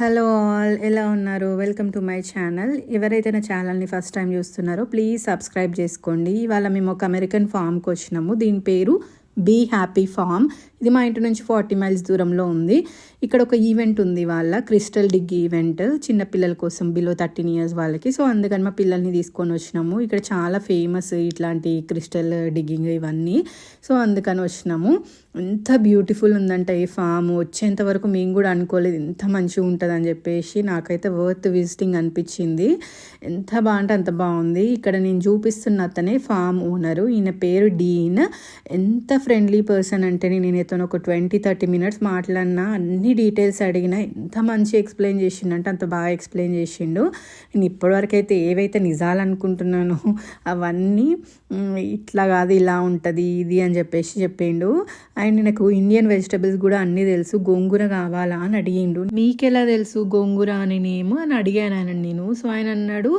Hello all, ఎలా ఉన్నారు? Welcome to my channel. ఎవరైతే నా ఛానల్ని ఫస్ట్ టైం చూస్తున్నారో ప్లీజ్ సబ్స్క్రైబ్ చేసుకోండి. ఇవాళ మేము ఒక అమెరికన్ ఫామ్కి వచ్చినాము. దీని పేరు బీ హ్యాపీ ఫామ్. ఇది మా ఇంటి నుంచి 40 మైల్స్ దూరంలో ఉంది. ఇక్కడ ఒక ఈవెంట్ ఉంది, వాళ్ళ క్రిస్టల్ డిగ్ ఈవెంట్, చిన్నపిల్లల కోసం బిలో 13 ఇయర్స్ వాళ్ళకి. సో అందుకని మా పిల్లల్ని తీసుకొని వచ్చినాము. ఇక్కడ చాలా ఫేమస్ ఇట్లాంటి క్రిస్టల్ డిగ్గింగ్ ఇవన్నీ. సో అందుకని వచ్చినాము. ఎంత బ్యూటిఫుల్ ఉందంటే ఈ ఫామ్, వచ్చేంత వరకు మేము కూడా అనుకోలేదు ఎంత మంచిగా ఉంటుంది అని చెప్పేసి. నాకైతే వర్త్ విజిటింగ్ అనిపించింది. ఎంత బాగుంటే అంత బాగుంది. ఇక్కడ నేను చూపిస్తున్న అతనే ఫామ్ ఓనరు. ఈయన పేరు డీన్. ఎంత ఫ్రెండ్లీ పర్సన్ అంటే నేను ఇతను ఒక 20-30 మినిట్స్ మాట్లాడినా, అన్ని డీటెయిల్స్ అడిగినా ఎంత మంచి ఎక్స్ప్లెయిన్ చేసిండంటే అంత బాగా ఎక్స్ప్లెయిన్ చేసిండు. నేను ఇప్పటివరకు అయితే ఏవైతే నిజాలు అనుకుంటున్నానో అవన్నీ ఇట్లా కాదు, ఇలా ఉంటుంది ఇది అని చెప్పేసి చెప్పిండు. అండ్ నాకు ఇండియన్ వెజిటబుల్స్ కూడా అన్నీ తెలుసు. గోంగూర కావాలా అని అడిగిండు. మీకెలా తెలుసు గోంగూర అని నేమో అని అడిగాను ఆయన నేను. సో ఆయన అన్నాడు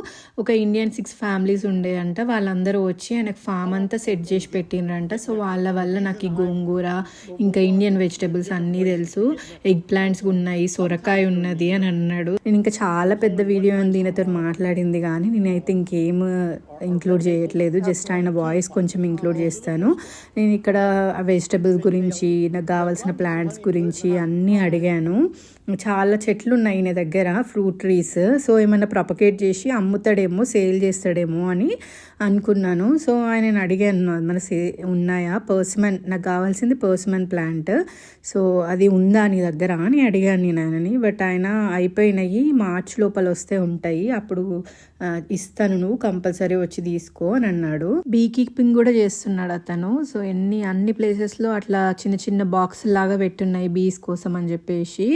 ఒక ఇండియన్ 6 ఫ్యామిలీస్ ఉండే అంట, వాళ్ళందరూ వచ్చి ఆయనకు ఫామ్ అంతా సెట్ చేసి పెట్టిండ్రంట. సో వాళ్ళ వల్ల నాకు ఈ గోంగూర ఇంకా ఇండియన్ వెజిటబుల్స్ అన్నీ తెలుసు. ఎగ్ ప్లాంట్స్ ఉన్నాయి, సొరకాయ ఉన్నది అని అన్నాడు. నేను ఇంకా చాలా పెద్ద వీడియో ఉంది ఈయనతో మాట్లాడింది, కానీ నేనైతే ఇంకేం ఇంక్లూడ్ చేయట్లేదు. జస్ట్ ఆయన వాయిస్ కొంచెం ఇంక్లూడ్ చేస్తాను. నేను ఇక్కడ వెజిటబుల్స్ గురించి, నాకు కావాల్సిన ప్లాంట్స్ గురించి అన్నీ అడిగాను. చాలా చెట్లు ఉన్నాయి ఈయన దగ్గర, ఫ్రూట్ ట్రీస్. సో ఏమన్నా ప్రొపగేట్ చేసి అమ్ముతాడేమో, సేల్ చేస్తాడేమో అని అనుకున్నాను. సో ఆయన అడిగాను మన ఉన్నాయా పర్సిమన్, నాకు కావాల్సింది పర్సిమన్ ప్లాంట్, సో అది ఉందా నీ దగ్గర అని అడిగాను నేను ఆయనని. బట్ ఆయన అయిపోయినాయి, మార్చ్ లోపల వస్తే ఉంటాయి, అప్పుడు ఇస్తాను, నువ్వు కంపల్సరీ వచ్చి తీసుకో అని అన్నాడు. బీ కీపింగ్ కూడా చేస్తున్నాడు అతను. సో అన్ని ప్లేసెస్లో అట్లా చిన్న చిన్న బాక్స్ లాగా పెట్టున్నాయి బీస్ కోసం అని చెప్పేసి.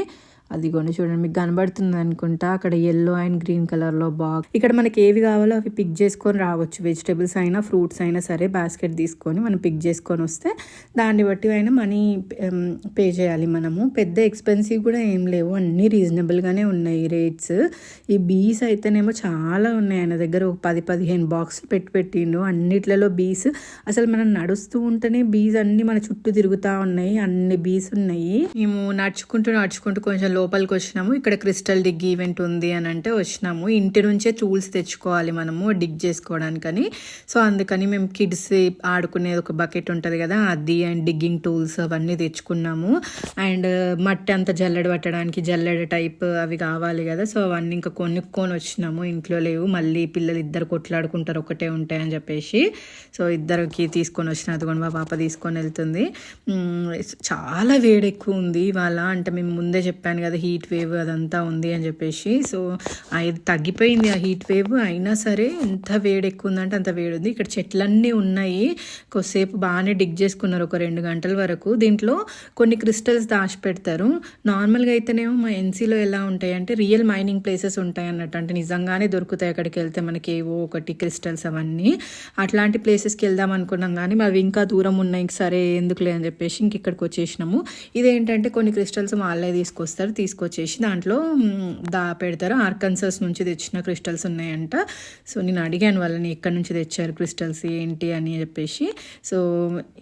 అది కొన్ని చూడండి, మీకు కనబడుతుంది అనుకుంటా, అక్కడ ఎల్లో అండ్ గ్రీన్ కలర్లో బాక్స్. ఇక్కడ మనకి ఏవి కావాలో అవి పిక్ చేసుకొని రావచ్చు. వెజిటేబుల్స్ అయినా ఫ్రూట్స్ అయినా సరే, బాస్కెట్ తీసుకొని మనం పిక్ చేసుకొని వస్తే దాన్ని బట్టి అయినా మనీ పే చేయాలి మనము. పెద్ద ఎక్స్పెన్సివ్ కూడా ఏం లేవు, అన్నీ రీజనబుల్గానే ఉన్నాయి రేట్స్. ఈ బీస్ అయితేనేమో చాలా ఉన్నాయి ఆయన దగ్గర. ఒక 10-15 బాక్సులు పెట్టిండు. అన్నిట్లలో బీస్, అసలు మనం నడుస్తూ ఉంటేనే బీస్ అన్ని మన చుట్టూ తిరుగుతూ ఉన్నాయి, అన్ని బీస్ ఉన్నాయి. మేము నడుచుకుంటూ కొంచెం లోపలికి వచ్చినాము. ఇక్కడ క్రిస్టల్ డిగ్ ఈవెంట్ ఉంది అని అంటే వచ్చినాము. ఇంటి నుంచే టూల్స్ తెచ్చుకోవాలి మనము డిగ్ చేసుకోవడానికని. సో అందుకని మేము కిడ్స్ ఆడుకునేది ఒక బకెట్ ఉంటుంది కదా, అది అండ్ డిగ్గింగ్ టూల్స్ అవన్నీ తెచ్చుకున్నాము. అండ్ మట్టి అంతా జల్లెడ పట్టడానికి జల్లెడ టైప్ అవి కావాలి కదా, సో అవన్నీ ఇంకా కొనుక్కొని వచ్చినాము. ఇంట్లో లేవు, మళ్ళీ పిల్లలు ఇద్దరు కొట్లాడుకుంటారు, ఒకటే ఉంటాయని చెప్పేసి. సో ఇద్దరికి తీసుకొని వచ్చిన, అదిగోండి మా పాప తీసుకొని వెళ్తుంది. చాలా వేడి ఎక్కువ ఉంది ఇవాళ. అంటే మేము ముందే చెప్పాను కదా హీట్ వేవ్ అదంతా ఉంది అని చెప్పేసి. సో అది తగ్గిపోయింది ఆ హీట్ వేవ్, అయినా సరే ఎంత వేడి ఎక్కువ ఉందంటే అంత వేడి ఉంది. ఇక్కడ చెట్లన్నీ ఉన్నాయి. కొద్దిసేపు బాగానే డిగ్ చేసుకున్నారు, ఒక 2 గంటల వరకు. దీంట్లో కొన్ని క్రిస్టల్స్ దాచి పెడతారు. నార్మల్గా అయితేనేమో మా ఎన్సీలో ఎలా ఉంటాయి అంటే రియల్ మైనింగ్ ప్లేసెస్ ఉంటాయి అన్నట్టు, అంటే నిజంగానే దొరుకుతాయి అక్కడికి వెళ్తే మనకి ఏవో ఒకటి క్రిస్టల్స్ అవన్నీ. అట్లాంటి ప్లేసెస్కి వెళ్దాం అనుకున్నాం, కానీ అవి ఇంకా దూరం ఉన్నాయి, సరే ఎందుకులే అని చెప్పేసి ఇంక ఇక్కడికి వచ్చేసినాము. ఇదేంటంటే కొన్ని క్రిస్టల్స్ వాళ్ళే తీసుకొచ్చేసి దాంట్లో పెడతారు. ఆర్కన్సాస్ నుంచి తెచ్చిన క్రిస్టల్స్ ఉన్నాయంట. సో నేను అడిగాను వాళ్ళని ఎక్కడి నుంచి తెచ్చారు క్రిస్టల్స్ ఏంటి అని చెప్పేసి. సో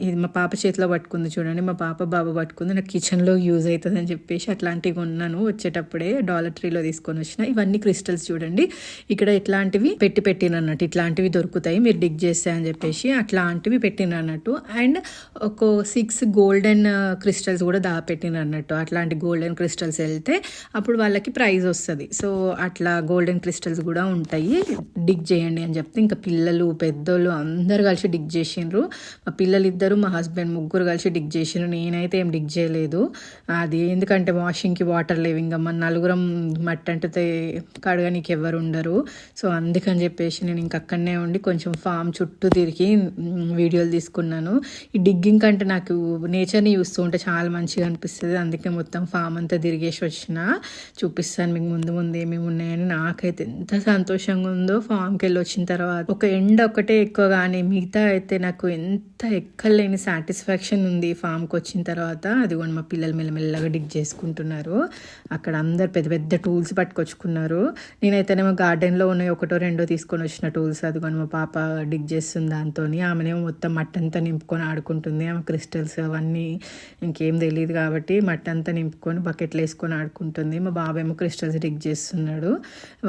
ఇది మా పాప చేతిలో పట్టుకుంది చూడండి, మా పాప బాబు పట్టుకుంది. నాకు కిచెన్లో యూజ్ అవుతుంది అని చెప్పేసి అట్లాంటివి ఉన్నాను వచ్చేటప్పుడే, డాలర్ ట్రీలో తీసుకొని వచ్చిన. ఇవన్నీ క్రిస్టల్స్ చూడండి, ఇక్కడ ఇట్లాంటివి పెట్టినన్నట్టు, ఇట్లాంటివి దొరుకుతాయి మీరు డిగ్ చేస్తే అని చెప్పేసి అట్లాంటివి పెట్టినన్నట్టు. అండ్ ఒక 6 గోల్డెన్ క్రిస్టల్స్ కూడా పెట్టినన్నట్టు. అట్లాంటి గోల్డెన్ క్రిస్టల్స్ వెళ్తే అప్పుడు వాళ్ళకి ప్రైజ్ వస్తుంది. సో అట్లా గోల్డెన్ క్రిస్టల్స్ కూడా ఉంటాయి, డిగ్ చేయండి అని చెప్తే ఇంకా పిల్లలు పెద్దోళ్ళు అందరు కలిసి డిగ్ చేసిండ్రు. మా పిల్లలు ఇద్దరు, మా హస్బెండ్ ముగ్గురు కలిసి డిగ్ చేసిండ్రు. నేనైతే ఏం డిగ్ చేయలేదు. అది ఎందుకంటే వాషింగ్కి వాటర్ లేవు, ఇంకా మన నలుగురం మట్టి అంటే కడగనికి ఎవరు ఉండరు. సో అందుకని చెప్పేసి నేను ఇంక అక్కడనే ఉండి కొంచెం ఫామ్ చుట్టూ తిరిగి వీడియోలు తీసుకున్నాను. ఈ డిగ్గింగ్ కంటే నాకు నేచర్ని చూస్తూ ఉంటే చాలా మంచిగా అనిపిస్తుంది. అందుకే మొత్తం ఫామ్ అంతా తిరిగేసి వచ్చిన, చూపిస్తాను మీకు ముందు ఏమేమి ఉన్నాయని. నాకైతే ఎంత సంతోషంగా ఉందో ఫామ్కి వెళ్ళి వచ్చిన తర్వాత. ఒక ఎండ ఒకటే ఎక్కువ, కానీ మిగతా అయితే నాకు ఎంత ఎక్కలేని సాటిస్ఫాక్షన్ ఉంది ఫామ్కి వచ్చిన తర్వాత. అదిగోండి మా పిల్లలు మెల్లమెల్లగా డిగ్ చేసుకుంటున్నారు. అక్కడ అందరు పెద్ద పెద్ద టూల్స్ పట్టుకొచ్చుకున్నారు. నేనైతేనేమో గార్డెన్లో ఉన్నాయి ఒకటో రెండో తీసుకొని వచ్చిన టూల్స్. అదిగోండి మా పాప డిగ్ చేస్తుంది దాంతో. ఆమెనేమో మొత్తం మట్టంతా నింపుకొని ఆడుకుంటుంది. ఆమె క్రిస్టల్స్ అవన్నీ ఇంకేం తెలియదు కాబట్టి మట్టంతా నింపుకొని బకెట్లు వేసుకొని తీసుకొని ఆడుకుంటుంది. మా బాబేమో క్రిస్టల్స్ డిగ్ చేస్తున్నాడు.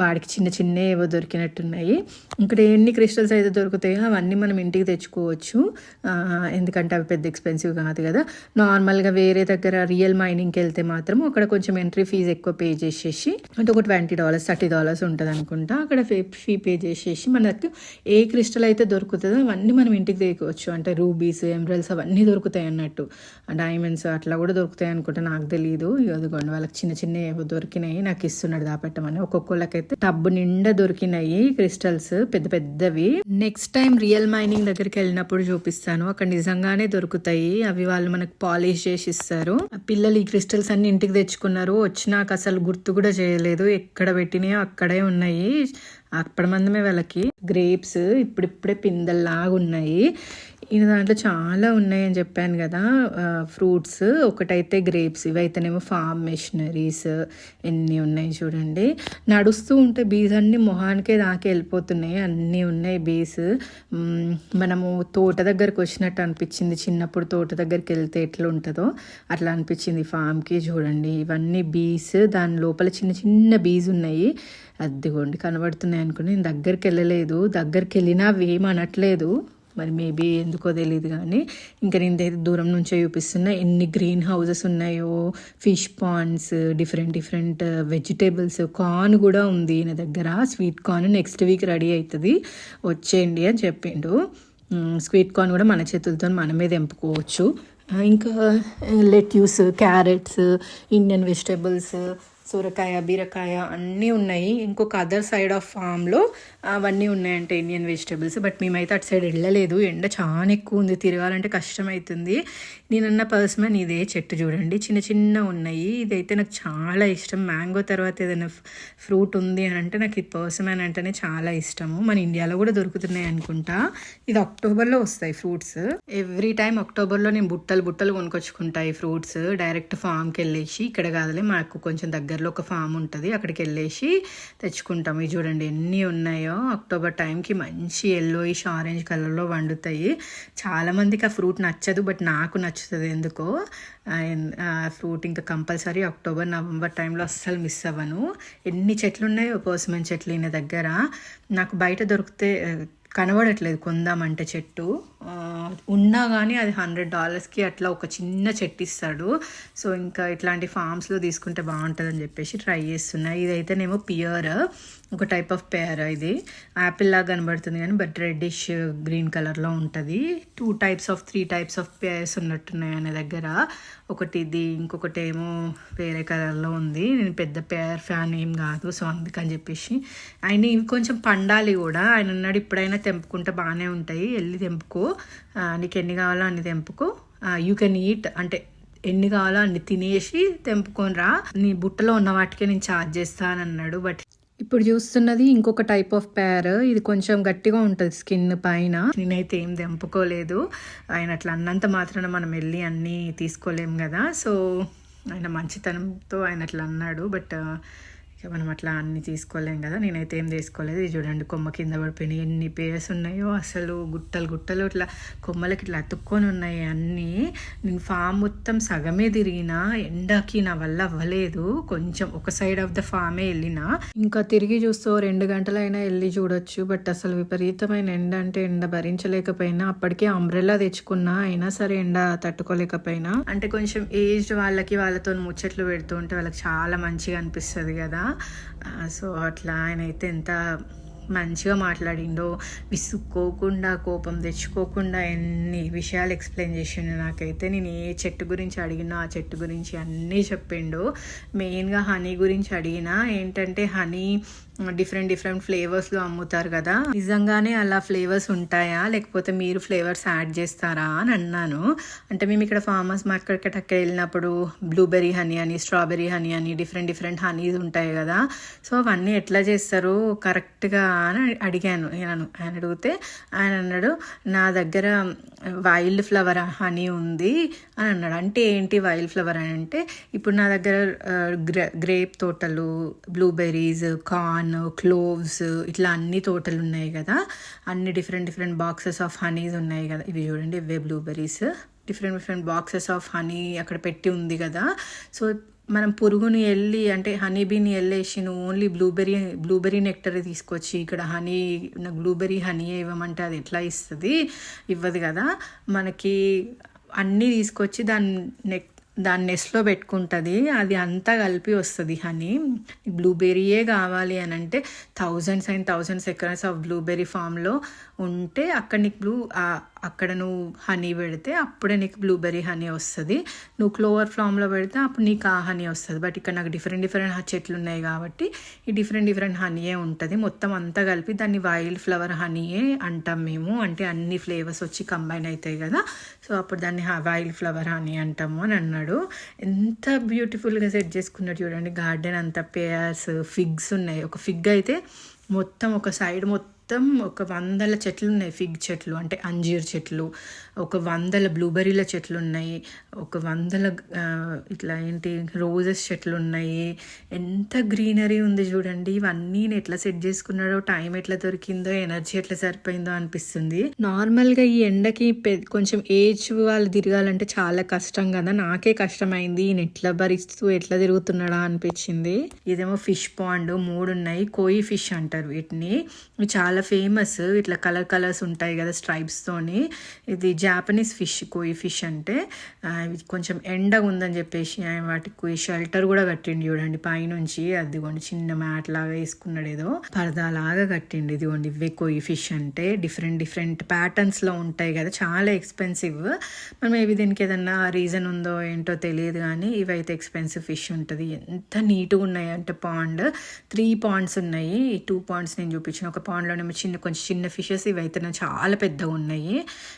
వాడికి చిన్న చిన్న ఏవో దొరికినట్టున్నాయి. ఇక్కడ ఎన్ని క్రిస్టల్స్ అయితే దొరుకుతాయో అవన్నీ మనం ఇంటికి తెచ్చుకోవచ్చు. ఎందుకంటే అవి పెద్ద ఎక్స్పెన్సివ్ కాదు కదా. నార్మల్గా వేరే దగ్గర రియల్ మైనింగ్కి వెళ్తే మాత్రం అక్కడ కొంచెం ఎంట్రీ ఫీజు ఎక్కువ పే చేసేసి, అంటే ఒక $20 $30 ఉంటుంది అనుకుంటా. అక్కడ ఫీ పే చేసేసి మనకు ఏ క్రిస్టల్ అయితే దొరుకుతుందో అవన్నీ మనం ఇంటికి తెచ్చుకోవచ్చు. అంటే రూబీస్, ఎమరల్డ్స్ అవన్నీ దొరుకుతాయి అన్నట్టు. డైమండ్స్ అట్లా కూడా దొరుకుతాయి అనుకుంటా, నాకు తెలియదు. అదిగోండి వాళ్ళకి చిన్న చిన్న ఏవో దొరికినాయి, నాకు ఇస్తున్నాడు దాపెట్టమని. ఒక్కొక్కళ్ళకైతే టబ్బు నిండా దొరికినాయి క్రిస్టల్స్ పెద్ద పెద్దవి. నెక్స్ట్ టైం రియల్ మైనింగ్ దగ్గరికి వెళ్ళినప్పుడు చూపిస్తాను, అక్కడ నిజంగానే దొరుకుతాయి. అవి వాళ్ళు మనకు పాలిష్ చేసి ఇస్తారు. పిల్లలు ఈ క్రిస్టల్స్ అన్ని ఇంటికి తెచ్చుకున్నారు, వచ్చినాక అసలు గుర్తు కూడా చేయలేదు. ఎక్కడ పెట్టినాయో అక్కడే ఉన్నాయి. అప్పటి మందమే వాళ్ళకి. గ్రేప్స్ ఇప్పుడిప్పుడే పిందల్లాగా ఉన్నాయి. ఈ దాంట్లో చాలా ఉన్నాయని చెప్పాను కదా ఫ్రూట్స్. ఒకటైతే గ్రేప్స్, ఇవైతేనేమో ఫార్మ్ మెషినరీస్. ఎన్ని ఉన్నాయి చూడండి. నడుస్తూ ఉంటే బీస్ అన్నీ మొహానికే దాకి వెళ్ళిపోతున్నాయి. అన్నీ ఉన్నాయి బీస్. మనము తోట దగ్గరకు వచ్చినట్టు అనిపించింది. చిన్నప్పుడు తోట దగ్గరికి వెళ్తే ఎట్లా ఉంటుందో అట్లా అనిపించింది ఫామ్కి. చూడండి ఇవన్నీ బీస్, దాని లోపల చిన్న చిన్న బీస్ ఉన్నాయి. అదిగోండి కనబడుతున్నాయి అనుకుని నేను దగ్గరికి వెళ్ళలేదు. దగ్గరికి వెళ్ళినా అవి ఏమనట్లేదు, మరి మేబీ ఎందుకో తెలియదు. కానీ ఇంకా నేను దూరం నుంచే చూపిస్తున్నా ఎన్ని గ్రీన్ హౌసెస్ ఉన్నాయో, fish Pond's, different vegetables. Corn కూడా ఉంది ఈయన దగ్గర, sweet corn. Next week ready అవుతుంది, వచ్చేయండి అని చెప్పిండు. స్వీట్ కార్న్ కూడా మన చేతులతో మనమే తెంపుకోవచ్చు. ఇంకా లెట్యూస్, క్యారెట్స్, ఇండియన్ వెజిటేబుల్స్, సొరకాయ, బీరకాయ అన్నీ ఉన్నాయి. ఇంకొక అదర్ సైడ్ ఆఫ్ ఫామ్లో అవన్నీ ఉన్నాయంటే ఇండియన్ వెజిటేబుల్స్. బట్ మేమైతే అటు సైడ్ వెళ్ళలేదు, ఎండ చాలా ఎక్కువ ఉంది, తిరగాలంటే కష్టమవుతుంది. నేనన్న పర్సన్ ఇదే చెట్టు చూడండి, చిన్న చిన్న ఉన్నాయి. ఇదైతే నాకు చాలా ఇష్టం. మ్యాంగో తర్వాత ఏదైనా ఫ్రూట్ ఉంది అని అంటే నాకు ఈ పర్సన్ అంటేనే చాలా ఇష్టము. మన ఇండియాలో కూడా దొరుకుతున్నాయి అనుకుంటా. ఇది అక్టోబర్లో వస్తాయి ఫ్రూట్స్. ఎవ్రీ టైం అక్టోబర్లో నేను బుట్టలు కొనుక్కొచ్చుకుంటాయి ఫ్రూట్స్. డైరెక్ట్ ఫామ్కి వెళ్ళేసి, ఇక్కడ కాదులే మాకు కొంచెం దగ్గరలో ఒక ఫామ్ ఉంటుంది, అక్కడికి వెళ్ళేసి తెచ్చుకుంటాం. ఇవి చూడండి ఎన్ని ఉన్నాయో. అక్టోబర్ టైంకి మంచి ఎల్లోయిష్ ఆరెంజ్ కలర్లో వండుతాయి. చాలామందికి ఆ ఫ్రూట్ నచ్చదు, బట్ నాకు నచ్చుతుంది ఎందుకో. ఫ్రూట్ ఇంకా కంపల్సరీ అక్టోబర్ నవంబర్ టైంలో అస్సలు మిస్ అవ్వను. ఎన్ని చెట్లు ఉన్నాయో పర్సిమన్ చెట్లు ఈయన దగ్గర. నాకు బయట దొరికితే కనబడట్లేదు కొందామంటే చెట్టు. ఉన్నా కానీ అది $100కి అట్లా ఒక చిన్న చెట్టు ఇస్తాడు. సో ఇంకా ఇట్లాంటి ఫామ్స్లో తీసుకుంటే బాగుంటుందని చెప్పేసి ట్రై చేస్తున్నా. ఇదైతేనేమో పియర్, ఒక టైప్ ఆఫ్ పేర్. ఇది యాపిల్ లాగా కనబడుతుంది కానీ బట్ రెడ్డిష్ గ్రీన్ కలర్లో ఉంటుంది. 3 టైప్స్ ఆఫ్ పేర్స్ ఉన్నట్టున్నాయి అనే దగ్గర. ఒకటి ఇది, ఇంకొకటి ఏమో వేరే కలర్లో ఉంది. నేను పెద్ద పేర్ ఫ్యాన్ ఏం కాదు, సో అందుకని చెప్పేసి. ఆయన ఇవి కొంచెం పండాలి కూడా. ఆయన అన్నాడు ఇప్పుడైనా తెంపుకుంటే బాగానే ఉంటాయి, వెళ్ళి తెంపుకో, నీకు ఎన్ని కావాలో అన్ని తెంపుకో, యూ కెన్ ఈట్, అంటే ఎన్ని కావాలో అన్ని తినేసి తెంపుకొని రా, నీ బుట్టలో ఉన్న వాటికే నేను ఛార్జ్ చేస్తాను అన్నాడు. బట్ ఇప్పుడు చూస్తున్నది ఇంకొక టైప్ ఆఫ్ పేర్. ఇది కొంచెం గట్టిగా ఉంటుంది స్కిన్ పైన. నేనైతే ఏం తెంపుకోలేదు. ఆయన అట్లా అన్నంత మాత్రాన మనం వెళ్ళి అన్నీ తీసుకోలేము కదా. సో ఆయన మంచితనంతో ఆయన అట్లా అన్నాడు. బట్ ఇక మనం అట్లా అన్నీ తీసుకోలేం కదా. నేనైతే ఏం తీసుకోలేదు. ఇది చూడండి కొమ్మ కింద పడిపోయినాయి. ఎన్ని పేర్స్ ఉన్నాయో అసలు, గుట్టలు ఇట్లా కొమ్మలకి ఇట్లా అతుక్కొని ఉన్నాయి అన్నీ. నేను ఫామ్ మొత్తం సగమే తిరిగినా, ఎండకి నా వల్ల అవ్వలేదు. కొంచెం ఒక సైడ్ ఆఫ్ ద ఫామే వెళ్ళినా, ఇంకా తిరిగి చూస్తూ 2 గంటలైనా వెళ్ళి చూడొచ్చు. బట్ అసలు విపరీతమైన ఎండ, అంటే ఎండ భరించలేకపోయినా. అప్పటికే అంబ్రెల్లా తెచ్చుకున్నా, అయినా సరే ఎండ తట్టుకోలేకపోయినా. అంటే కొంచెం ఏజ్డ్ వాళ్ళతో ముచ్చట్లు పెడుతూ ఉంటే వాళ్ళకి చాలా మంచిగా అనిపిస్తుంది కదా. సో అట్లా ఆయన అయితే ఎంత మంచిగా మాట్లాడిండో, విసుక్కోకుండా, కోపం తెచ్చుకోకుండా ఎన్ని విషయాలు ఎక్స్ప్లెయిన్ చేసిండు నాకైతే. నేను ఏ చెట్టు గురించి అడిగినా ఆ చెట్టు గురించి అన్నీ చెప్పిండు. మెయిన్గా హనీ గురించి అడిగినా, ఏంటంటే హనీ డిఫరెంట్ ఫ్లేవర్స్లో అమ్ముతారు కదా, నిజంగానే అలా ఫ్లేవర్స్ ఉంటాయా, లేకపోతే మీరు ఫ్లేవర్స్ యాడ్ చేస్తారా అని అన్నాను. అంటే మేము ఇక్కడ ఫార్మర్స్ మార్కెట్కి వెళ్ళినప్పుడు బ్లూబెర్రీ హనీ అని, స్ట్రాబెర్రీ హనీ అని డిఫరెంట్ హనీస్ ఉంటాయి కదా. సో అవన్నీ ఎట్లా చేస్తారు కరెక్ట్గా అని అడిగాను. ఆయన అడిగితే ఆయన అన్నాడు, నా దగ్గర వైల్డ్ ఫ్లవర్ హనీ ఉంది అని అన్నాడు. అంటే ఏంటి వైల్డ్ ఫ్లవర్ అని అంటే, ఇప్పుడు నా దగ్గర గ్రేప్ తోటలు, బ్లూబెర్రీస్, కార్న్, క్లోవ్స్, ఇట్లా అన్ని తోటలు ఉన్నాయి కదా. అన్ని డిఫరెంట్ బాక్సెస్ ఆఫ్ హనీస్ ఉన్నాయి కదా. ఇవి చూడండి, ఇవే blueberries. Different boxes of honey అక్కడ పెట్టి ఉంది కదా. సో మనం పురుగుని వెళ్ళి అంటే హనీ బీని వెళ్ళేసి నువ్వు ఓన్లీ బ్లూబెర్రీ నెక్టర్ తీసుకొచ్చి ఇక్కడ నాకు బ్లూబెర్రీ హనీ ఇవ్వమంటే అది ఎట్లా ఇస్తుంది? ఇవ్వదు కదా. మనకి అన్నీ తీసుకొచ్చి దాన్ని నెస్ట్లో పెట్టుకుంటుంది, అది అంతా కలిపి వస్తుంది హనీ. బ్లూబెర్రీయే కావాలి అని అంటే thousands and thousands acres of blueberry ఫామ్లో ఉంటే అక్కడ నీకు అక్కడ నువ్వు హనీ పెడితే అప్పుడే నీకు బ్లూబెర్రీ హనీ వస్తుంది. నువ్వు క్లోవర్ ఫామ్లో పెడితే అప్పుడు నీకు ఆ హనీ వస్తుంది. బట్ ఇక్కడ నాకు డిఫరెంట్ చెట్లు ఉన్నాయి కాబట్టి ఈ డిఫరెంట్ హనీయే ఉంటుంది. మొత్తం అంతా కలిపి దాన్ని వైల్డ్ ఫ్లవర్ హనీయే అంటాం మేము. అంటే అన్ని ఫ్లేవర్స్ వచ్చి కంబైన్ అవుతాయి కదా, సో అప్పుడు దాన్ని వైల్డ్ ఫ్లవర్ హనీ అంటాము అని అన్నాడు. ఎంత బ్యూటిఫుల్గా సెట్ చేసుకున్నాడు చూడండి. గార్డెన్ అంతా పేర్స్, ఫిగ్స్ ఉన్నాయి. ఒక ఫిగ్ అయితే మొత్తం ఒక సైడ్ మొత్తం ఒక 100 చెట్లు ఉన్నాయి. ఫిగ్ చెట్లు అంటే అంజీర్ చెట్లు, ఒక 100 బ్లూబెర్రీల చెట్లు ఉన్నాయి, ఒక 100 ఇట్లా రోజెస్ చెట్లు ఉన్నాయి. ఎంత గ్రీనరీ ఉంది చూడండి. ఇవన్నీ నేను ఎట్లా సెట్ చేసుకున్నాడో, టైం ఎట్లా దొరికిందో, ఎనర్జీ ఎట్లా సరిపోయిందో అనిపిస్తుంది. నార్మల్గా ఈ ఎండకి కొంచెం ఏజ్ వాళ్ళు తిరగాలంటే చాలా కష్టం కదా, నాకే కష్టమైంది. ఈయన ఎట్లా భరిస్తూ ఎట్లా తిరుగుతున్నాడా అనిపించింది. ఇదేమో ఫిష్ పాండ్ 3 ఉన్నాయి. కోయి ఫిష్ అంటారు వీటిని. చాలా ఫేమస్. ఇట్లా కలర్స్ ఉంటాయి కదా స్ట్రైప్స్తోని. ఇది జాపనీస్ ఫిష్, కోయి ఫిష్ అంటే. కొంచెం ఎండగా ఉందని చెప్పేసి ఆయన వాటికి షెల్టర్ కూడా కట్టిండి చూడండి పైనుంచి. అదిగోండి చిన్న మ్యాట్ లాగా వేసుకున్నాడు, ఏదో పరదా లాగా కట్టిండి. ఇదిగోండి ఇవే కోయి ఫిష్ అంటే. డిఫరెంట్ ప్యాటర్న్స్లో ఉంటాయి కదా, చాలా ఎక్స్పెన్సివ్. మనం ఏవి దీనికి ఏదన్నా రీజన్ ఉందో ఏంటో తెలియదు కానీ ఇవైతే ఎక్స్పెన్సివ్ ఫిష్ ఉంటుంది. ఎంత నీట్గా ఉన్నాయి అంటే పాండ్ 3 పాండ్స్ ఉన్నాయి. ఈ 2 పాండ్స్ నేను చూపించిన. ఒక పాండ్లోనే కొంచెం చిన్న ఫిషెస్, ఇవైతే చాలా పెద్దగా ఉన్నాయి.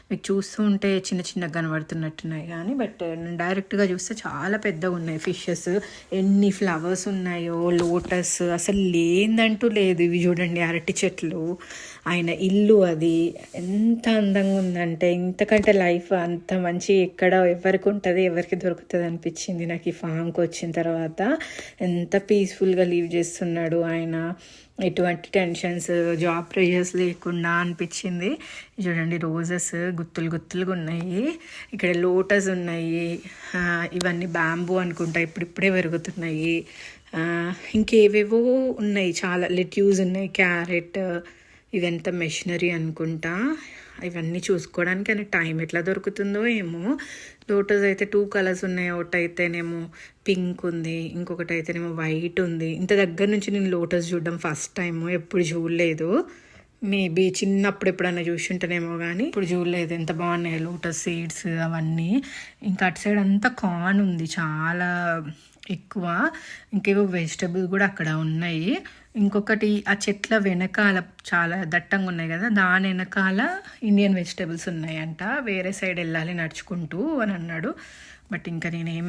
మీకు చూస్తూ ఉంటే చిన్నగా కనబడుతున్నట్టున్నాయి కానీ బట్ నేను డైరెక్ట్గా చూస్తే చాలా పెద్దగా ఉన్నాయి ఫిషెస్. ఎన్ని ఫ్లవర్స్ ఉన్నాయో, లోటస్ అసలు లేదంటూ లేదు. ఇవి చూడండి అరటి చెట్లు, ఆయన ఇల్లు, అది ఎంత అందంగా ఉందంటే ఇంతకంటే లైఫ్ అంత మంచి ఎక్కడ ఎవరికి ఉంటుంది, ఎవరికి దొరుకుతుంది అనిపించింది నాకు ఈ ఫామ్కి వచ్చిన తర్వాత. ఎంత పీస్ఫుల్గా లీవ్ చేస్తున్నాడు ఆయన, ఎటువంటి టెన్షన్స్, జాబ్ ప్రెషర్స్ లేకుండా అనిపించింది. చూడండి రోజెస్ గుత్తులుగా ఉన్నాయి. ఇక్కడ లోటస్ ఉన్నాయి. ఇవన్నీ బ్యాంబూ అనుకుంటా, ఇప్పుడే పెరుగుతున్నాయి. ఇంకేవేవో ఉన్నాయి, చాలా లెట్యూస్ ఉన్నాయి, క్యారెట్, ఇదంతా మెషినరీ అనుకుంటా. ఇవన్నీ చూసుకోవడానికి అని టైం ఎట్లా దొరుకుతుందో ఏమో. లోటస్ అయితే 2 కలర్స్ ఉన్నాయి. ఒకటి అయితేనేమో పింక్ ఉంది, ఇంకొకటి అయితేనేమో వైట్ ఉంది. ఇంత దగ్గర నుంచి నేను లోటస్ చూడడం ఫస్ట్ టైం, ఎప్పుడు చూడలేదు. మేబీ చిన్నప్పుడు ఎప్పుడన్నా చూసింటేనేమో కానీ ఇప్పుడు చూడలేదు. ఎంత బాగున్నాయి లోటస్ సీడ్స్ అవన్నీ. ఇంకా అటు సైడ్ అంతా కార్న్ ఉంది చాలా ఎక్కువ. ఇంకేవో వెజిటబుల్ కూడా అక్కడ ఉన్నాయి. ఇంకొకటి ఆ చెట్ల వెనకాల చాలా దట్టంగా ఉన్నాయి కదా, దాని వెనకాల ఇండియన్ వెజిటబుల్స్ ఉన్నాయంట. వేరే సైడ్ వెళ్ళాలి నడుచుకుంటూ అని అన్నాడు. బట్ ఇంకా నేనేం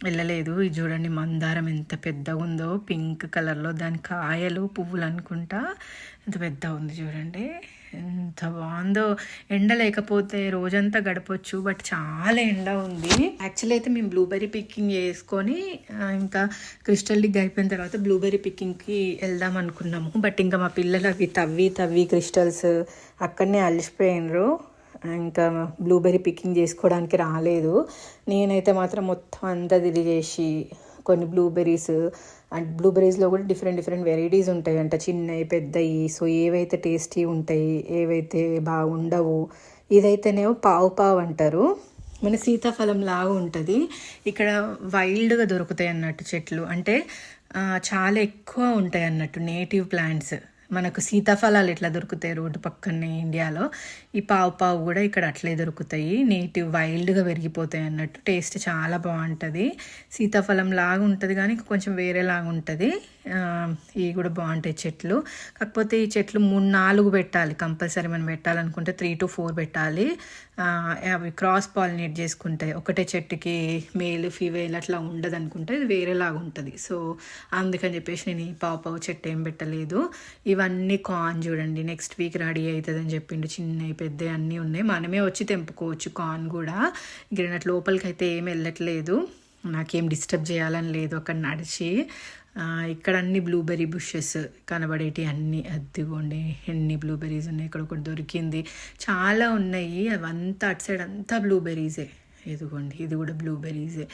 వెళ్ళలేదు. ఇది చూడండి మందారం ఎంత పెద్దగా ఉందో, పింక్ కలర్లో. దాని కాయలు పువ్వులు అనుకుంటా, ఎంత పెద్దగా ఉంది చూడండి, ఎంత బాగుందో. ఎండ లేకపోతే రోజంతా గడపచ్చు, బట్ చాలా ఎండ ఉంది. యాక్చువల్లీ అయితే మేము బ్లూబెర్రీ పిక్కింగ్ చేసుకొని ఇంకా క్రిస్టల్ డిగ్ అయిపోయిన తర్వాత బ్లూబెర్రీ పిక్కింగ్కి వెళ్దాం అనుకున్నాము. బట్ ఇంకా మా పిల్లలు అవి తవ్వి క్రిస్టల్స్ అక్కడనే అలసిపోయినరు. ఇంకా బ్లూబెర్రీ పిక్కింగ్ చేసుకోవడానికి రాలేదు. నేనైతే మాత్రం మొత్తం అంతా తిరిగేసి కొన్ని బ్లూబెర్రీస్లో కూడా డిఫరెంట్ వెరైటీస్ ఉంటాయంట, చిన్నవి పెద్దవి. సో ఏవైతే టేస్టీ ఉంటాయి, ఏవైతే బాగుండవు. ఇదైతేనేమో పావు అంటారు, మన సీతాఫలం లాగా ఉంటుంది. ఇక్కడ వైల్డ్గా దొరుకుతాయి అన్నట్టు చెట్లు, అంటే చాలా ఎక్కువ ఉంటాయి అన్నట్టు నేటివ్ ప్లాంట్స్. మనకు సీతాఫలాలు ఎట్లా దొరుకుతాయి రోడ్డు పక్కనే ఇండియాలో, ఈ పావు కూడా ఇక్కడ అట్లే దొరుకుతాయి. నేటివ్ వైల్డ్గా పెరిగిపోతాయి అన్నట్టు. టేస్ట్ చాలా బాగుంటుంది. సీతాఫలం లాగా ఉంటుంది కానీ కొంచెం వేరేలాగా ఉంటుంది. ఇవి కూడా బాగుంటాయి చెట్లు. కాకపోతే ఈ చెట్లు 3-4 పెట్టాలి కంపల్సరీ. మనం పెట్టాలనుకుంటే 3 to 4 పెట్టాలి. అవి క్రాస్ పాలినేట్ చేసుకుంటాయి. ఒకటే చెట్టుకి మేల్ ఫీమేల్ అట్లా ఉండదు అనుకుంటే ఇది వేరేలాగా ఉంటుంది. సో అందుకని చెప్పేసి నేను ఈ పావు చెట్టు ఏం పెట్టలేదు. ఇవన్నీ కార్న్ చూడండి, నెక్స్ట్ వీక్ రెడీ అవుతుందని చెప్పిండు. చిన్నవి పెద్దవి అన్నీ ఉన్నాయి, మనమే వచ్చి తెంపుకోవచ్చు కార్న్ కూడా. ఇక్కడ నాకు లోపలికి అయితే ఏం వెళ్ళట్లేదు, నాకేం డిస్టర్బ్ చేయాలని లేదు అక్కడ నడిచి. ఇక్కడ అన్ని బ్లూబెర్రీ బుషెస్ కనబడేటి అన్నీ. అదిగోండి ఎన్ని బ్లూబెర్రీస్ ఉన్నాయి. ఇక్కడ ఒకటి దొరికింది, చాలా ఉన్నాయి. అవంతా అటు సైడ్ అంతా బ్లూబెర్రీసే. ఇదిగోండి ఇది కూడా బ్లూబెర్రీసే.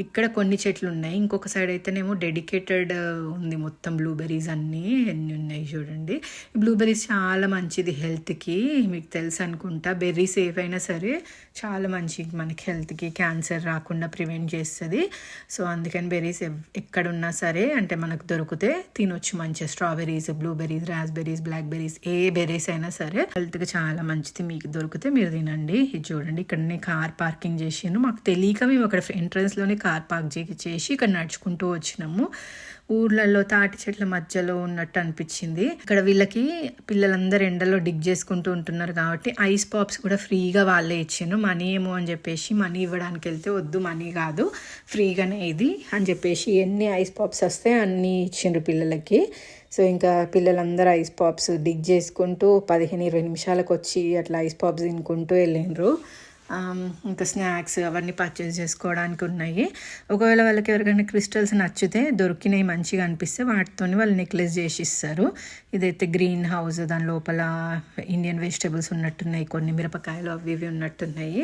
ఇక్కడ కొన్ని చెట్లు ఉన్నాయి, ఇంకొక సైడ్ అయితేనేమో డెడికేటెడ్ ఉంది మొత్తం బ్లూబెర్రీస్ అన్నీ ఎన్ని ఉన్నాయి చూడండి. బ్లూబెర్రీస్ చాలా మంచిది హెల్త్కి, మీకు తెలుసు అనుకుంటా. బెర్రీస్ ఏవైనా సరే చాలా మంచిది మనకి హెల్త్కి, క్యాన్సర్ రాకుండా ప్రివెంట్ చేస్తుంది. సో అందుకని బెర్రీస్ ఎక్కడున్నా సరే అంటే మనకు దొరికితే తినొచ్చు మంచిగా. Strawberries, blueberries, raspberries, blackberries, ఏ బెర్రీస్ అయినా సరే హెల్త్కి చాలా మంచిది. మీకు దొరికితే మీరు తినండి. ఇది చూడండి, ఇక్కడనే కార్ పార్కింగ్ చేసిండు. మాకు తెలియక మేము అక్కడ ఎంట్రన్స్లోనే కార్ పార్క్ చేసి ఇక్కడ నడుచుకుంటూ వచ్చినాము. ఊర్లలో తాటి చెట్ల మధ్యలో ఉన్నట్టు అనిపించింది. ఇక్కడ వీళ్ళకి పిల్లలందరూ ఎండలో డిగ్ చేసుకుంటూ ఉంటున్నారు కాబట్టి ఐస్ పాప్స్ కూడా ఫ్రీగా వాళ్ళే ఇచ్చిండ్రు. మనీ ఏమో అని చెప్పేసి మనీ ఇవ్వడానికి వెళ్తే వద్దు మనీ కాదు ఫ్రీగానే ఇది అని చెప్పేసి ఎన్ని ఐస్ పాప్స్ వస్తే అన్నీ ఇచ్చిండ్రు పిల్లలకి. సో ఇంకా పిల్లలందరూ ఐస్ పాప్స్ డిగ్ చేసుకుంటూ 15-20 నిమిషాలకు వచ్చి అట్లా ఐస్ పాప్స్ తినుకుంటూ వెళ్ళిండ్రు. ఇంకా స్నాక్స్ అవన్నీ పర్చేస్ చేసుకోవడానికి ఉన్నాయి. ఒకవేళ వాళ్ళకి ఎవరికైనా క్రిస్టల్స్ నచ్చితే దొరికినాయి మంచిగా అనిపిస్తే వాటితో వాళ్ళు నెక్లెస్ చేసి ఇస్తారు. ఇదైతే గ్రీన్ హౌస్, దాని లోపల ఇండియన్ వెజిటబుల్స్ ఉన్నట్టున్నాయి, కొన్ని మిరపకాయలు అవి ఇవి ఉన్నట్టున్నాయి.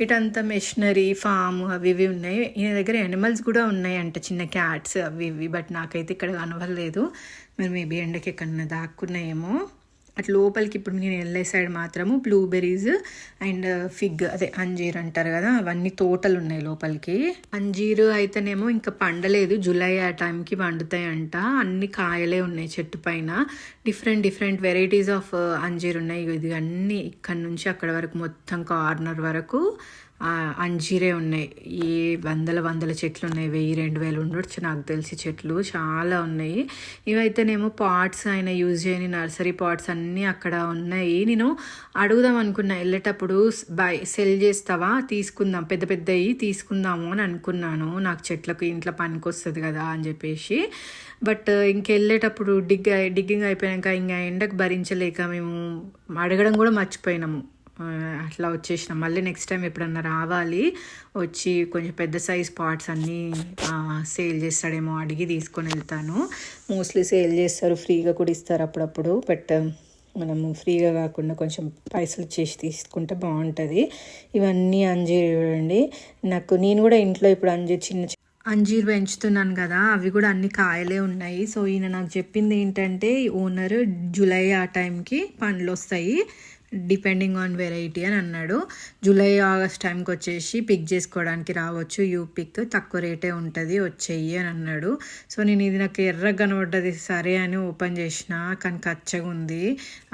ఇటంతా మెషినరీ ఫామ్ అవి ఇవి ఉన్నాయి. ఈయన దగ్గర యానిమల్స్ కూడా ఉన్నాయి అంటే చిన్న క్యాట్స్ అవి ఇవి, బట్ నాకైతే ఇక్కడ కనవలేదు. మరి మేబీ ఎండకి ఎక్కడన్నా దాక్కున్నాయేమో. అట్లా లోపలికి ఇప్పుడు నేను వెళ్ళే సైడ్ మాత్రము బ్లూబెర్రీస్ అండ్ ఫిగ్, అదే అంజీర్ అంటారు కదా, అవన్నీ తోటలు ఉన్నాయి లోపలికి. అంజీరు అయితేనేమో ఇంకా పండలేదు, జూలై ఆ టైంకి పండుతాయంట. అన్ని కాయలే ఉన్నాయి చెట్టు పైన. డిఫరెంట్ వెరైటీస్ ఆఫ్ అంజీర్ ఉన్నాయి. ఇది అన్నీ ఇక్కడ నుంచి అక్కడ వరకు మొత్తం కార్నర్ వరకు అంజీరే ఉన్నాయి. ఏ వందల చెట్లు ఉన్నాయి, 1000-2000 ఉండొచ్చు నాకు తెలిసి చెట్లు చాలా ఉన్నాయి. ఇవైతేనేమో పాట్స్ ఆయన యూజ్ చేయని నర్సరీ పాట్స్ అన్నీ అక్కడ ఉన్నాయి. నేను అడుగుదాం అనుకున్నా వెళ్ళేటప్పుడు, సెల్ చేస్తావా, తీసుకుందాం, పెద్దవి తీసుకుందాము అని అనుకున్నాను, నాకు చెట్లకు ఇంట్లో పనికి వస్తుంది కదా అని చెప్పేసి. బట్ ఇంకెళ్ళేటప్పుడు డిగ్గింగ్ అయిపోయాక ఇంకా ఎండకు భరించలేక మేము అడగడం కూడా మర్చిపోయినాము. అట్లా వచ్చేసినాం. మళ్ళీ నెక్స్ట్ టైం ఎప్పుడన్నా రావాలి, వచ్చి కొంచెం పెద్ద సైజ్ పాట్స్ అన్నీ సేల్ చేస్తాడేమో అడిగి తీసుకొని వెళ్తాను. మోస్ట్లీ సేల్ చేస్తారు, ఫ్రీగా కూడా ఇస్తారు అప్పుడప్పుడు. బట్ మనము ఫ్రీగా కాకుండా కొంచెం పైసలు ఇచ్చేసి తీసుకుంటే బాగుంటుంది. ఇవన్నీ అంజీర్ చూడండి. నేను కూడా ఇంట్లో ఇప్పుడు చిన్న అంజీర్ పెంచుతున్నాను కదా, అవి కూడా అన్ని కాయలే ఉన్నాయి. సో ఈయన నాకు చెప్పింది ఏంటంటే, ఓనర్ జూలై ఆ టైంకి పండ్లు వస్తాయి డిపెండింగ్ ఆన్ వెరైటీ అని అన్నాడు. జూలై ఆగస్ట్ టైంకి వచ్చేసి పిక్ చేసుకోవడానికి రావచ్చు, పిక్ తక్కువ రేటే ఉంటుంది వచ్చేయి అని అన్నాడు. సో నేను ఇది నాకు ఎర్రగా కనబడ్డది, సరే అని ఓపెన్ చేసిన, కానీ కచ్చగా ఉంది,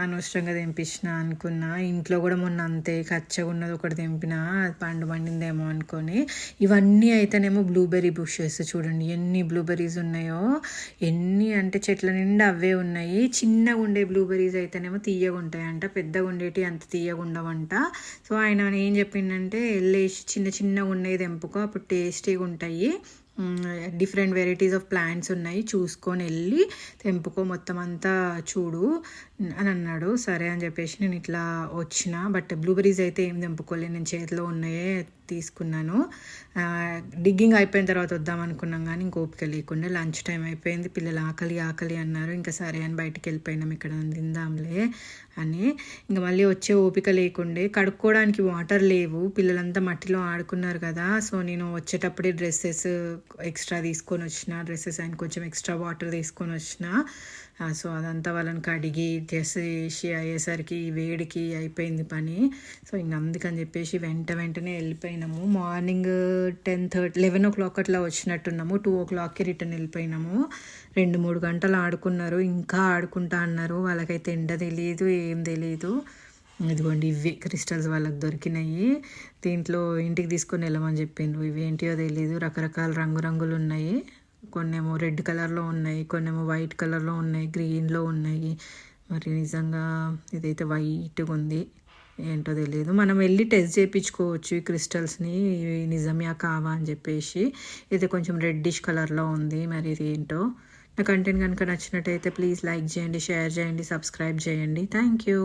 అనవసరంగా తెంపించిన అనుకున్నా. ఇంట్లో కూడా మొన్న అంతే కచ్చగా ఉన్నది ఒకటి తెంపిన, పండిందేమో అనుకొని. ఇవన్నీ అయితేనేమో బ్లూబెర్రీ బుషెస్ చూడండి ఎన్ని బ్లూబెర్రీస్ ఉన్నాయో, ఎన్ని అంటే చెట్ల నిండా అవే ఉన్నాయి. చిన్నగా ఉండే బ్లూబెర్రీస్ అయితేనేమో తీయగా ఉంటాయంట, పెద్దగా ఉండే అంత తీయగా ఉండవంట. సో ఆయన ఏం చెప్పిండంటే, వెళ్ళేసి చిన్నగా ఉండేది తెంపుకో, అప్పుడు టేస్టీగా ఉంటాయి, డిఫరెంట్ వెరైటీస్ ఆఫ్ ప్లాంట్స్ ఉన్నాయి, చూసుకొని వెళ్ళి తెంపుకో మొత్తం అంతా చూడు అని అన్నాడు. సరే అని చెప్పేసి నేను ఇట్లా వచ్చిన. బట్ బ్లూబెర్రీస్ అయితే ఏం తెంపుకోలేదు, నేను చేతిలో ఉన్నాయే తీసుకున్నాను. డిగ్గింగ్ అయిపోయిన తర్వాత వద్దాం అనుకున్నాం కానీ ఇంక ఓపిక లేకుండా లంచ్ టైం అయిపోయింది, పిల్లలు ఆకలి అన్నారు. ఇంకా సరే అని బయటికి వెళ్ళిపోయినాం, ఇక్కడ తిందాంలే అని. ఇంకా మళ్ళీ వచ్చే ఓపిక లేకుండే, కడుక్కోవడానికి వాటర్ లేవు, పిల్లలంతా మట్టిలో ఆడుకున్నారు కదా. సో నేను వచ్చేటప్పుడే డ్రెస్సెస్ ఎక్స్ట్రా తీసుకొని వచ్చిన, డ్రెస్సెస్ అండ్ కొంచెం ఎక్స్ట్రా వాటర్ తీసుకొని వచ్చిన. సో అదంతా వాళ్ళని కడిగి చేసి అయ్యేసరికి వేడికి అయిపోయింది పని. సో ఇంక అందుకని చెప్పేసి వెంటనే వెళ్ళిపోయినాము. మార్నింగ్ 11 o'clock అట్లా వచ్చినట్టున్నాము, 2 o'clockకి రిటర్న్ వెళ్ళిపోయినాము. 2-3 గంటలు ఆడుకున్నారు, ఇంకా ఆడుకుంటా అన్నారు. వాళ్ళకైతే ఎండ తెలియదు, ఏం తెలియదు. ఇదిగోండి ఇవి క్రిస్టల్స్ వాళ్ళకి దొరికినాయి, దీంట్లో ఇంటికి తీసుకొని వెళ్ళమని చెప్పిండ్రు. ఇవి ఏంటియో తెలీదు, రకరకాల రంగులు ఉన్నాయి. కొన్నేమో రెడ్ కలర్లో ఉన్నాయి, కొన్నేమో వైట్ కలర్లో ఉన్నాయి, గ్రీన్లో ఉన్నాయి. మరి నిజంగా ఇదైతే వైట్గా ఉంది, ఏంటో తెలియదు. మనం వెళ్ళి టెస్ట్ చేయించుకోవచ్చు ఈ క్రిస్టల్స్ని, నిజమే కావా అని చెప్పేసి. ఇది కొంచెం రెడ్డిష్ కలర్లో ఉంది, మరి ఇది ఏంటో. నా కంటెంట్ కనుక నచ్చినట్టయితే ప్లీజ్ లైక్ చేయండి, షేర్ చేయండి, సబ్స్క్రైబ్ చేయండి. Thank you.